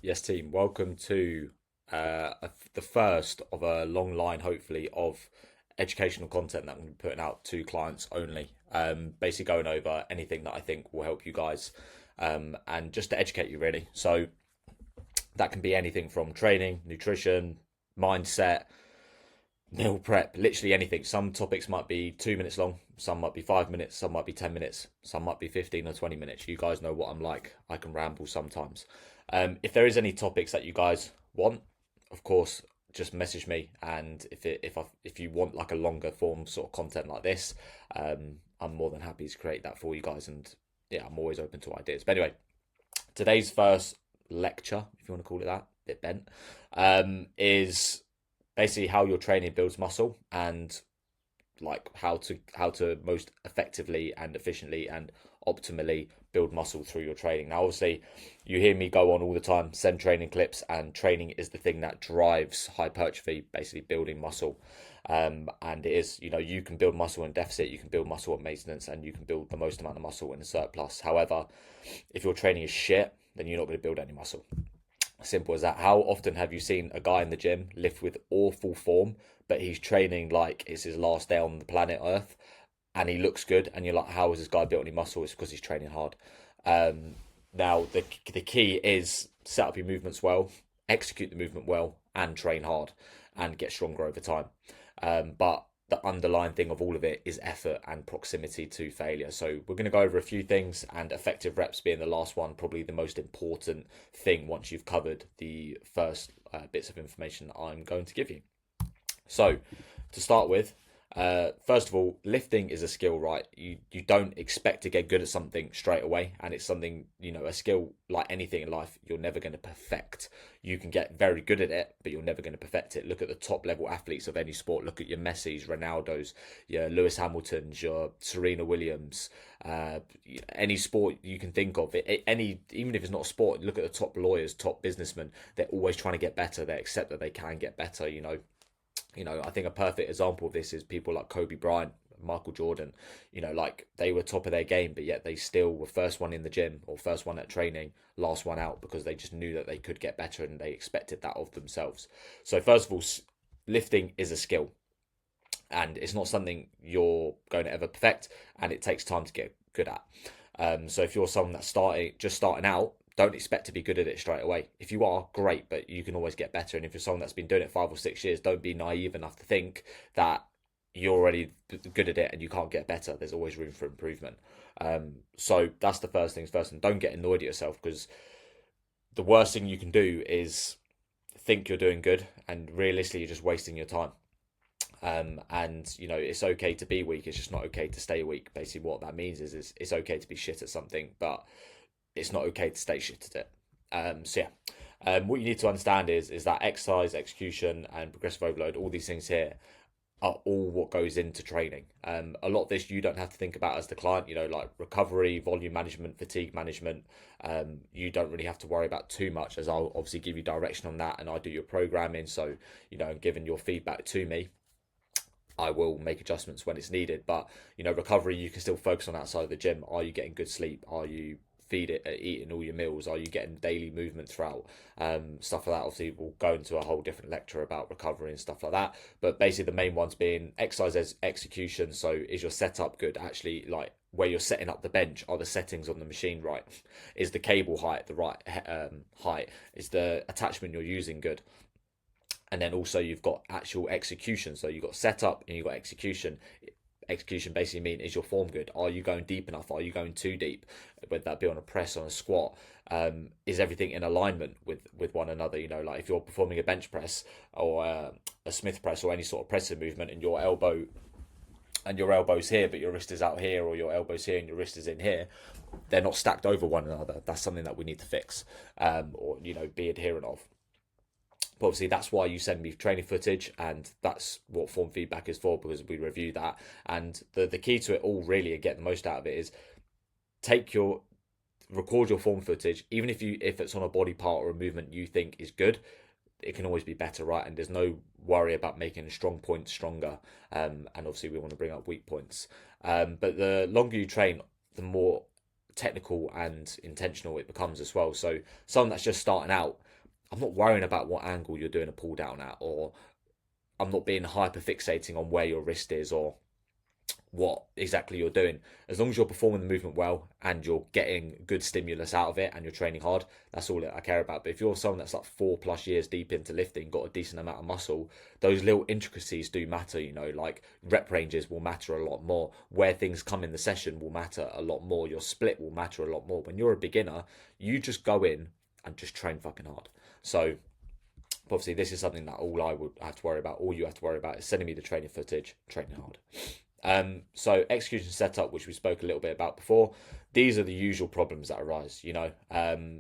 Yes, team. Welcome to the first of a long line, hopefully, of educational content that I'm going to be putting out to clients only. Basically, going over anything that I think will help you guys and just to educate you, really. So, that can be anything from training, nutrition, mindset, meal prep, literally anything. Some topics might be 2 minutes long, some might be 5 minutes, some might be 10 minutes, some might be 15 or 20 minutes. You guys know what I'm like. I can ramble sometimes. If there is any topics that you guys want, of course, just message me. And if you want like a longer form sort of content like this, I'm more than happy to create that for you guys. And yeah, I'm always open to ideas. But anyway, today's first lecture, if you want to call it that, a bit bent, is basically how your training builds muscle and like how to most effectively and efficiently and optimally build muscle through your training. Now, obviously, you hear me go on all the time, send training clips, and training is the thing that drives hypertrophy, basically building muscle. And it is, you can build muscle in deficit, you can build muscle at maintenance, and you can build the most amount of muscle in a surplus. However, if your training is shit, then you're not going to build any muscle. Simple as that. How often have you seen a guy in the gym lift with awful form, but he's training like it's his last day on the planet Earth, and he looks good, and you're like, how has this guy built any muscle? It's because he's training hard. Now the key is set up your movements well, execute the movement well, and train hard, and get stronger over time. But the underlying thing of all of it is effort and proximity to failure. So we're going to go over a few things, and effective reps being the last one, probably the most important thing once you've covered the first bits of information that I'm going to give you. So to start with, first of all, lifting is a skill, right? You don't expect to get good at something straight away, and it's something, a skill like anything in life, you're never going to perfect. You can get very good at it, but you're never going to perfect it. Look at the top level athletes of any sport. Look at your Messis, Ronaldos, your Lewis Hamiltons, your Serena Williams, any sport you can think of. Even if it's not a sport, look at the top lawyers, top businessmen. They're always trying to get better. They accept that they can get better. I think a perfect example of this is people like Kobe Bryant, Michael Jordan. Like they were top of their game, but yet they still were first one in the gym or first one at training, last one out, because they just knew that they could get better and they expected that of themselves. So first of all, lifting is a skill, and it's not something you're going to ever perfect, and it takes time to get good at. So if you're someone that's starting out, don't expect to be good at it straight away. If you are, great, but you can always get better. And if you're someone that's been doing it 5 or 6 years, don't be naive enough to think that you're already good at it and you can't get better. There's always room for improvement. So that's the first things first. And don't get annoyed at yourself, because the worst thing you can do is think you're doing good, and realistically, you're just wasting your time. And it's okay to be weak. It's just not okay to stay weak. Basically, what that means is it's okay to be shit at something, but it's not okay to stay shit at it. So yeah, what you need to understand is that exercise, execution, and progressive overload, all these things here, are all what goes into training. A lot of this you don't have to think about as the client. Like recovery, volume management, fatigue management. You don't really have to worry about too much, as I'll obviously give you direction on that, and I do your programming. So given your feedback to me, I will make adjustments when it's needed. But recovery, you can still focus on outside of the gym. Are you getting good sleep? Are you eating all your meals? Are you getting daily movement throughout? Stuff like that. Obviously, we'll go into a whole different lecture about recovery and stuff like that. But basically, the main ones being exercise as execution. So, is your setup good? Actually, like where you're setting up the bench, are the settings on the machine right? Is the cable height the right height? Is the attachment you're using good? And then also you've got actual execution. So you've got setup and you've got execution. Execution basically mean, is your form good? Are you going deep enough? Are you going too deep? Whether that be on a press, on a squat, is everything in alignment with one another? Like if you're performing a bench press or a Smith press or any sort of pressing movement, and your elbow's here, but your wrist is out here, or your elbow's here and your wrist is in here, they're not stacked over one another. That's something that we need to fix, or be adherent of. But obviously, that's why you send me training footage, and that's what form feedback is for, because we review that. And the key to it all, really, and get the most out of it, is record your form footage, even if it's on a body part or a movement you think is good. It can always be better, right? And there's no worry about making a strong point stronger. And obviously, we want to bring up weak points. But the longer you train, the more technical and intentional it becomes as well. So someone that's just starting out I'm not worrying about what angle you're doing a pull down at, or I'm not being hyper fixating on where your wrist is or what exactly you're doing. As long as you're performing the movement well and you're getting good stimulus out of it and you're training hard, that's all that I care about. But if you're someone that's like 4+ years deep into lifting, got a decent amount of muscle, those little intricacies do matter, you know, like rep ranges will matter a lot more. Where things come in the session will matter a lot more. Your split will matter a lot more. When you're a beginner, you just go in and just train fucking hard. So obviously this is something that all I would have to worry about, all you have to worry about is sending me the training footage, training hard. So execution setup, which we spoke a little bit about before, these are the usual problems that arise, you know.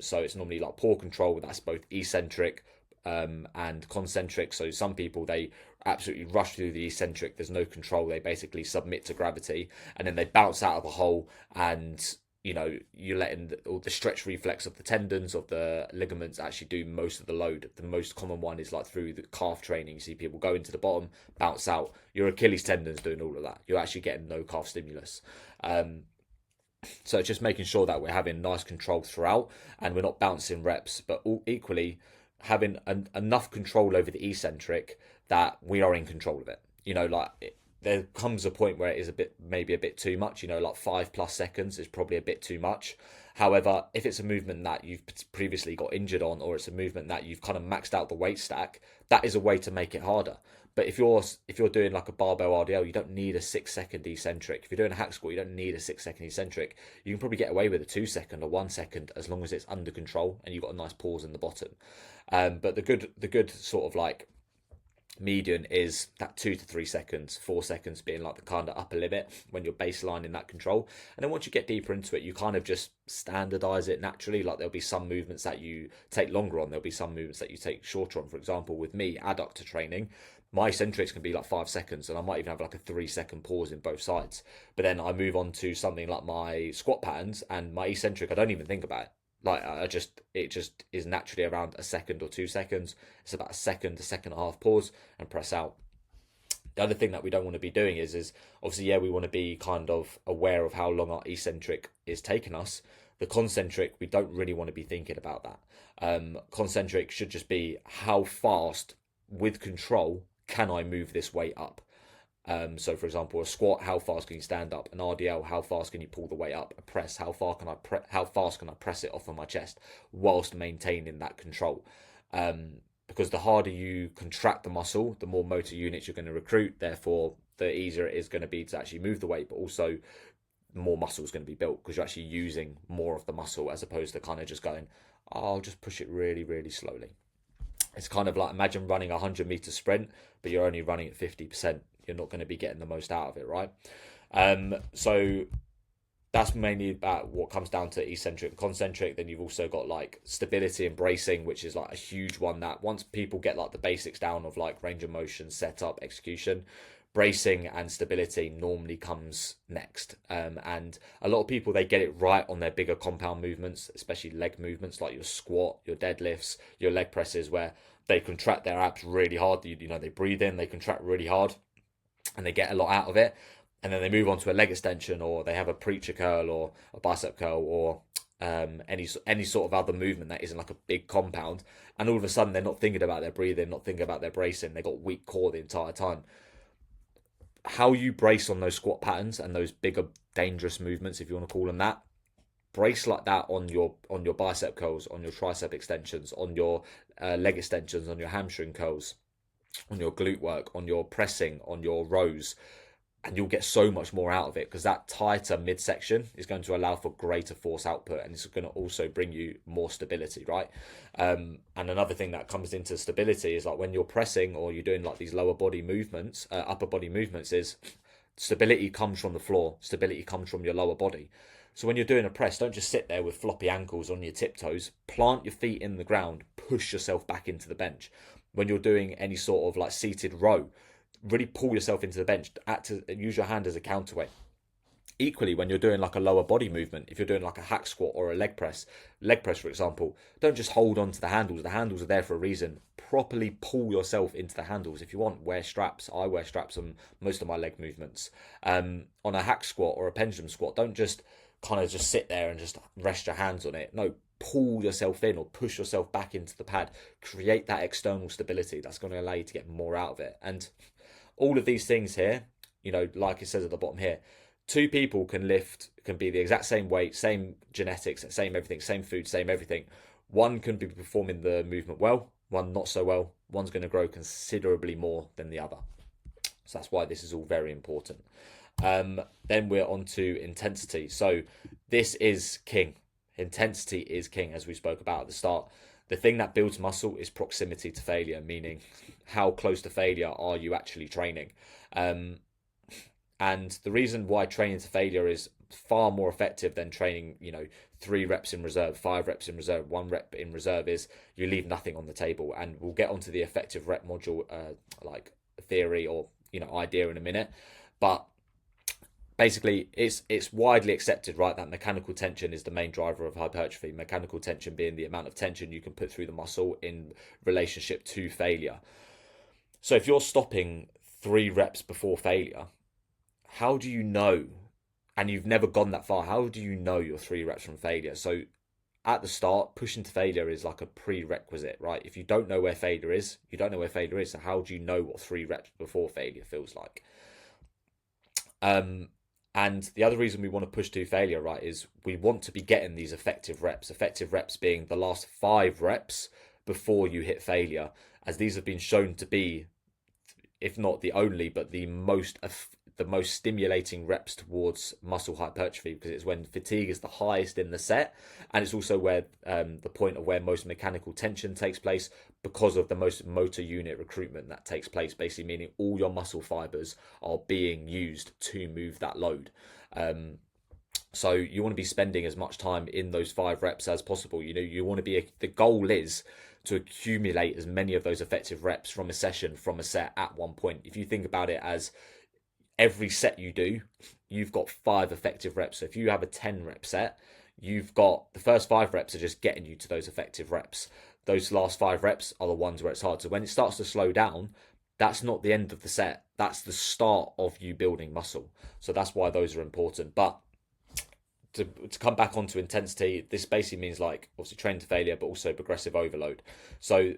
So it's normally like poor control, that's both eccentric and concentric. So some people, they absolutely rush through the eccentric, there's no control, they basically submit to gravity and then they bounce out of a hole, and you know, you're letting all the stretch reflex of the tendons, of the ligaments actually do most of the load. The most common one is like through the calf training. You see people go into the bottom, bounce out. Your Achilles tendon's doing all of that. You're actually getting no calf stimulus. So it's just making sure that we're having nice control throughout and we're not bouncing reps, but equally having enough control over the eccentric that we are in control of it. You know, like there comes a point where it is maybe a bit too much, you know, like 5+ seconds is probably a bit too much. However, if it's a movement that you've previously got injured on, or it's a movement that you've kind of maxed out the weight stack, that is a way to make it harder. But if you're doing like a barbell RDL, you don't need a 6-second eccentric. If you're doing a hack squat, you don't need a 6-second eccentric. You can probably get away with a 2-second or 1 second as long as it's under control and you've got a nice pause in the bottom. But the good sort of like median is that 2 to 3 seconds, 4 seconds being like the kind of upper limit when you're baselining that control. And then once you get deeper into it, you kind of just standardize it naturally. Like there'll be some movements that you take longer on, there'll be some movements that you take shorter on. For example, with me, adductor training, my eccentrics can be like 5 seconds and I might even have like a 3-second pause in both sides. But then I move on to something like my squat patterns and my eccentric, I don't even think about it. Like it just is naturally around a second or 2 seconds. It's about a second and a half pause and press out. The other thing that we don't want to be doing is obviously, yeah, we want to be kind of aware of how long our eccentric is taking us. The concentric, we don't really want to be thinking about that. Concentric should just be how fast with control can I move this weight up. So for example, a squat, how fast can you stand up? An RDL, how fast can you pull the weight up? A press, how fast can I press it off of my chest whilst maintaining that control? Because the harder you contract the muscle, the more motor units you're going to recruit. Therefore, the easier it is going to be to actually move the weight, but also more muscle is going to be built because you're actually using more of the muscle as opposed to kind of just going, oh, I'll just push it really, really slowly. It's kind of like imagine running a 100-meter sprint, but you're only running at 50%. You're not going to be getting the most out of it, right? So that's mainly about what comes down to eccentric and concentric. Then you've also got like stability and bracing, which is like a huge one that once people get like the basics down of like range of motion, setup, execution, bracing and stability normally comes next. And a lot of people, they get it right on their bigger compound movements, especially leg movements like your squat, your deadlifts, your leg presses, where they contract their abs really hard. You know, they breathe in, they contract really hard and they get a lot out of it. And then they move on to a leg extension, or they have a preacher curl or a bicep curl, or any sort of other movement that isn't like a big compound. And all of a sudden, they're not thinking about their breathing, not thinking about their bracing. They got weak core the entire time. How you brace on those squat patterns and those bigger dangerous movements, if you want to call them that, brace like that on your bicep curls, on your tricep extensions, on your leg extensions, on your hamstring curls, on your glute work, on your pressing, on your rows, and you'll get so much more out of it because that tighter midsection is going to allow for greater force output, and it's going to also bring you more stability, right? And another thing that comes into stability is like when you're pressing or you're doing like these lower body movements, upper body movements, is stability comes from the floor, stability comes from your lower body. So when you're doing a press, don't just sit there with floppy ankles on your tiptoes. Plant your feet in the ground, push yourself back into the bench. When you're doing any sort of like seated row, really pull yourself into the bench, use your hand as a counterweight. Equally, when you're doing like a lower body movement, if you're doing like a hack squat or a leg press for example, don't just hold on to the handles. The handles are there for a reason. Properly pull yourself into the handles. If you want, wear straps. I wear straps on most of my leg movements. On a hack squat or a pendulum squat, don't just kind of just sit there and just rest your hands on it. No, pull yourself in or push yourself back into the pad, create that external stability that's going to allow you to get more out of it. And all of these things here, you know, like it says at the bottom here, two people can lift, can be the exact same weight, same genetics, same everything, same food, same everything. One can be performing the movement well, one not so well. One's going to grow considerably more than the other. So that's why this is all very important. Then we're on to intensity. So this is king. Intensity is king, as we spoke about at the start. The thing that builds muscle is proximity to failure, meaning how close to failure are you actually training? And the reason why training to failure is far more effective than training, you know, 3 reps in reserve, 5 reps in reserve, 1 rep in reserve is you leave nothing on the table. And we'll get onto the effective rep module, like theory or, you know, idea in a minute. But basically it's widely accepted, right, that mechanical tension is the main driver of hypertrophy. Mechanical tension being the amount of tension you can put through the muscle in relationship to failure. So if you're stopping 3 reps before failure, how do you know, and you've never gone that far, how do you know you're 3 reps from failure? So at the start, pushing to failure is like a prerequisite, right? If you don't know where failure is, you don't know where failure is. So how do you know what 3 reps before failure feels like? And the other reason we want to push to failure, right, is we want to be getting these effective reps. Effective reps being the last 5 reps before you hit failure, as these have been shown to be, if not the only, but the most stimulating reps towards muscle hypertrophy, because it's when fatigue is the highest in the set, and it's also where the point of where most mechanical tension takes place, because of the most motor unit recruitment that takes place, basically meaning all your muscle fibers are being used to move that load. So you want to be spending as much time in those 5 reps as possible. You know, you want to be, the goal is to accumulate as many of those effective reps from a session, from a set at one point. If you think about it as every set you do, you've got 5 effective reps. So if you have a 10 rep set, you've got the first 5 reps are just getting you to those effective reps. Those last 5 reps are the ones where it's hard. So when it starts to slow down, that's not the end of the set. That's the start of you building muscle. So that's why those are important. But to come back onto intensity, this basically means, like, obviously train to failure, but also progressive overload. So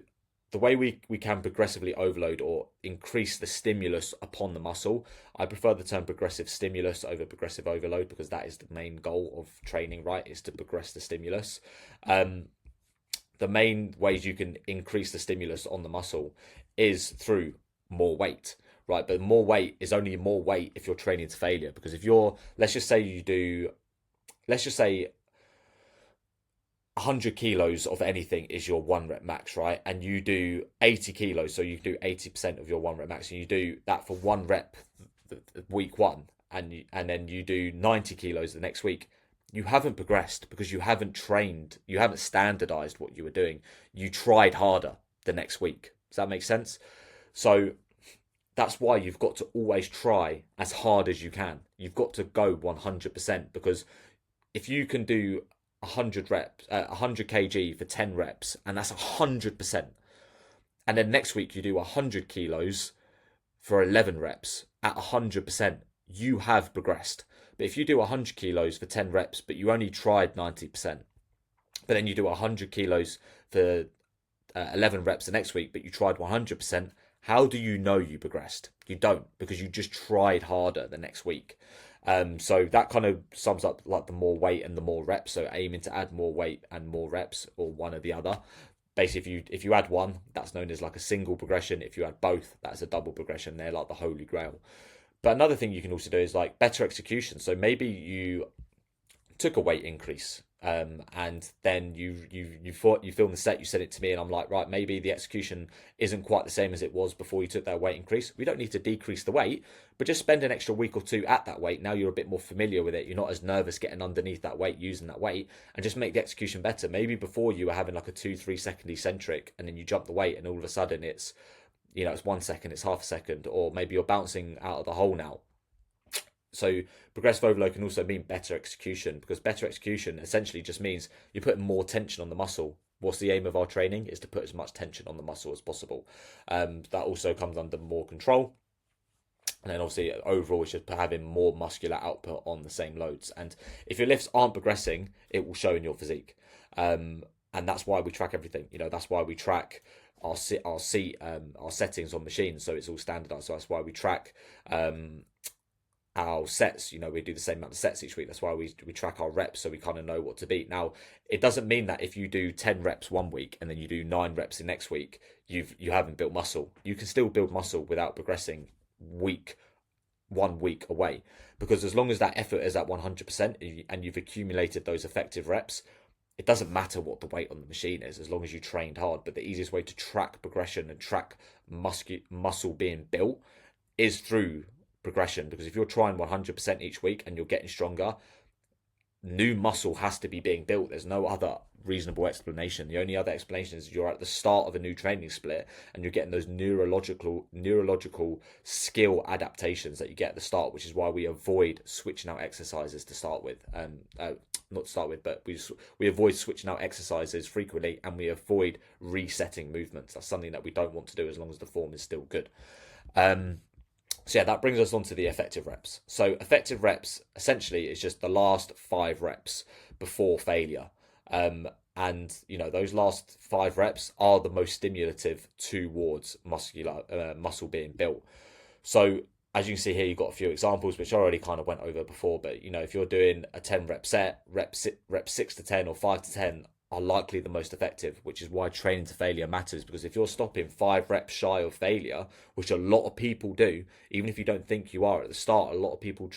the way we can progressively overload or increase the stimulus upon the muscle, I prefer the term progressive stimulus over progressive overload, because that is the main goal of training, right, is to progress the stimulus. The main ways you can increase the stimulus on the muscle is through more weight, right? But more weight is only more weight if you're training to failure, because if you're, let's just say 100 kilos of anything is your 1 rep max, right? And you do 80 kilos, so you do 80% of your 1 rep max, and you do that for 1 rep week 1, and then you do 90 kilos the next week. You haven't progressed, because you haven't trained, you haven't standardized what you were doing. You tried harder the next week. Does that make sense? So that's why you've got to always try as hard as you can. You've got to go 100%, because if you can do 100 reps, 100 kg for 10 reps, and that's 100%, and then next week you do 100 kilos for 11 reps at 100%, you have progressed. But if you do 100 kilos for 10 reps, but you only tried 90%, but then you do 100 kilos for 11 reps the next week, but you tried 100%, how do you know you progressed? You don't, because you just tried harder the next week. So that kind of sums up like the more weight and the more reps. So aiming to add more weight and more reps, or one or the other. Basically, if you add one, that's known as like a single progression. If you add both, that's a double progression. They're like the holy grail. But another thing you can also do is like better execution. So maybe you took a weight increase, and then you film the set, you sent it to me, and I'm like, right, maybe the execution isn't quite the same as it was before you took that weight increase. We don't need to decrease the weight, but just spend an extra week or 2 at that weight. Now you're a bit more familiar with it. You're not as nervous getting underneath that weight, using that weight, and just make the execution better. Maybe before you were having like a 2-3 second eccentric, and then you jump the weight, and all of a sudden it's, you know, it's 1 second, it's half a second, or maybe you're bouncing out of the hole now. So progressive overload can also mean better execution, because better execution essentially just means you're putting more tension on the muscle. What's the aim of our training? Is to put as much tension on the muscle as possible. That also comes under more control. And then obviously overall it's just having more muscular output on the same loads. And if your lifts aren't progressing, it will show in your physique. And that's why we track everything. That's why we track our settings on machines, so it's all standardized. So that's why we track our sets. We do the same amount of sets each week. That's why we track our reps, so we kind of know what to beat. Now, it doesn't mean that if you do 10 reps one week and then you do 9 reps the next week, you haven't built muscle. You can still build muscle without progressing week 1 week away, because as long as that effort is at 100% and you've accumulated those effective reps, it doesn't matter what the weight on the machine is, as long as you trained hard. But the easiest way to track progression and track muscle being built is through progression, because if you're trying 100% each week and you're getting stronger, new muscle has to be being built. There's no other reasonable explanation. The only other explanation is you're at the start of a new training split and you're getting those neurological skill adaptations that you get at the start, which is why we avoid switching out exercises to start with. Not to start with, but we avoid switching out exercises frequently, and we avoid resetting movements. That's something that we don't want to do as long as the form is still good. So yeah, that brings us on to the effective reps. So effective reps essentially is just the last 5 reps before failure. And those last 5 reps are the most stimulative towards muscle being built. So as you can see here, you've got a few examples which I already kind of went over before. But if you're doing a 10 rep set, reps 6 to 10 or 5 to 10 are likely the most effective, which is why training to failure matters. Because if you're stopping 5 reps shy of failure, which a lot of people do, even if you don't think you are at the start, a lot of people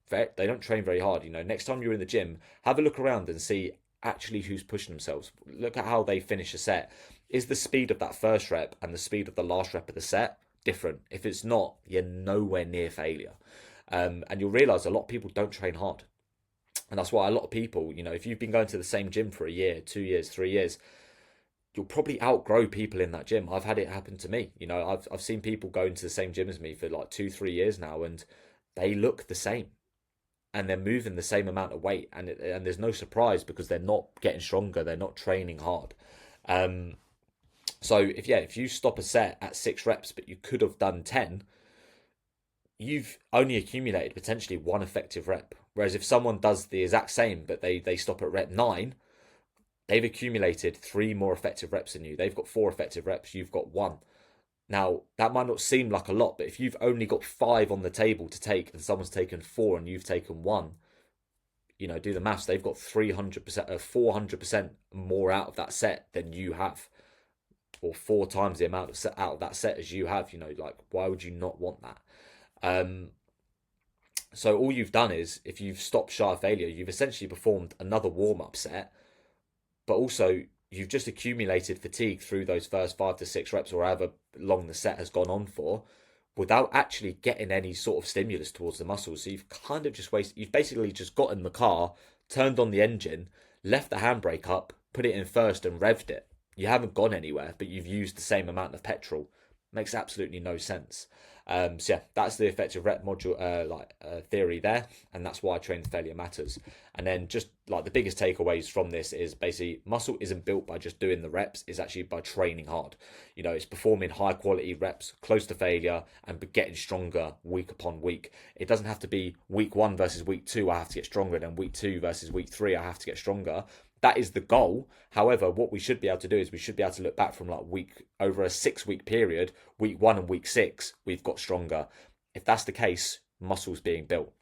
they don't train very hard. Next time you're in the gym, have a look around and see actually who's pushing themselves. Look at how they finish a set. Is the speed of that first rep and the speed of the last rep of the set different? If it's not, you're nowhere near failure. And you'll realize a lot of people don't train hard. And that's why a lot of people, if you've been going to the same gym for a year, 2 years, 3 years, you'll probably outgrow people in that gym. I've had it happen to me. I've seen people go into the same gym as me for like 2-3 years now, and they look the same, and they're moving the same amount of weight, and there's no surprise because they're not getting stronger, they're not training hard. So if you stop a set at 6 reps, but you could have done 10, you've only accumulated potentially 1 effective rep. Whereas if someone does the exact same, but they stop at rep 9, they've accumulated 3 more effective reps than you. They've got 4 effective reps, you've got 1. Now, that might not seem like a lot, but if you've only got 5 on the table to take and someone's taken 4 and you've taken 1, do the maths. They've got 300%, 400% more out of that set than you have, or 4 times the amount of set out of that set as you have. Why would you not want that? So all you've done is, if you've stopped shy of failure, you've essentially performed another warm-up set, but also you've just accumulated fatigue through those first 5 to 6 reps, or however long the set has gone on for, without actually getting any sort of stimulus towards the muscles. So you've kind of you've basically just got in the car, turned on the engine, left the handbrake up, put it in first and revved it. You haven't gone anywhere, but you've used the same amount of petrol. Makes absolutely no sense. So yeah, that's the effective rep module theory there, and that's why training to failure matters. And then just like the biggest takeaways from this is basically muscle isn't built by just doing the reps, it's actually by training hard. It's performing high quality reps close to failure and getting stronger week upon week. It doesn't have to be week 1 versus week 2 I have to get stronger, then week 2 versus week 3 I have to get stronger. That is the goal. However, what we should be able to do is we should be able to look back from over a 6-week period, week 1 and week 6, we've got stronger. If that's the case, muscle's being built.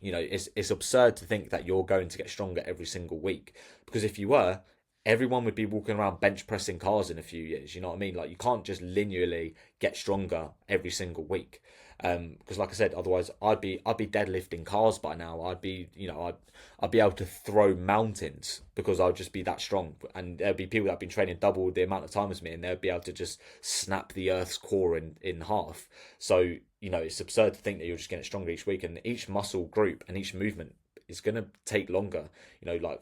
It's absurd to think that you're going to get stronger every single week, because if you were, everyone would be walking around bench pressing cars in a few years. You know what I mean? You can't just linearly get stronger every single week. Because like I said, otherwise I'd be deadlifting cars by now. I'd be able to throw mountains because I'll just be that strong. And there'd be people that have been training double the amount of time as me, and they'd be able to just snap the Earth's core in half. So it's absurd to think that you're just getting stronger each week, and each muscle group and each movement is going to take longer.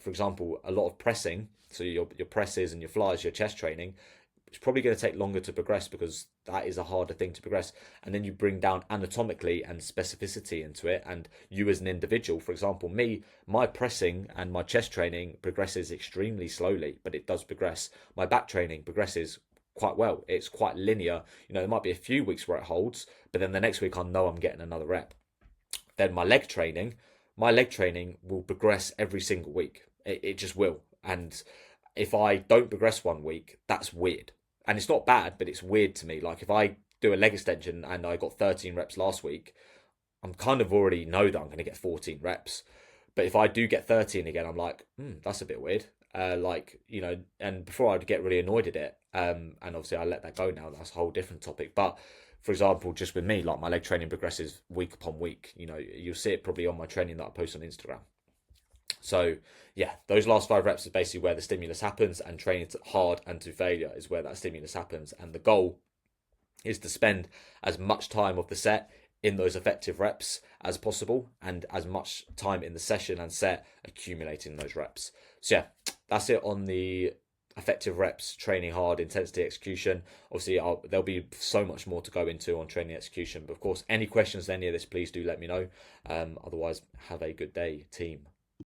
For example, a lot of pressing, so your presses and your flies, your chest training, it's probably going to take longer to progress because that is a harder thing to progress. And then you bring down anatomically and specificity into it. And you as an individual, for example, my pressing and my chest training progresses extremely slowly, but it does progress. My back training progresses quite well. It's quite linear. There might be a few weeks where it holds, but then the next week I know I'm getting another rep. Then my leg training will progress every single week. It just will. And if I don't progress one week, that's weird. And it's not bad, but it's weird to me. Like if I do a leg extension and I got 13 reps last week, I'm kind of already know that I'm going to get 14 reps. But if I do get 13 again, I'm like, that's a bit weird. Like, and before I'd get really annoyed at it. And obviously I let that go now. That's a whole different topic. But for example, just with me, like my leg training progresses week upon week. You'll see it probably on my training that I post on Instagram. So yeah, those last 5 reps is basically where the stimulus happens, and training hard and to failure is where that stimulus happens. And the goal is to spend as much time of the set in those effective reps as possible, and as much time in the session and set accumulating those reps. So yeah, that's it on the effective reps, training hard, intensity, execution. Obviously, there'll be so much more to go into on training execution. But of course, any questions, any of this, please do let me know. Otherwise, have a good day, team.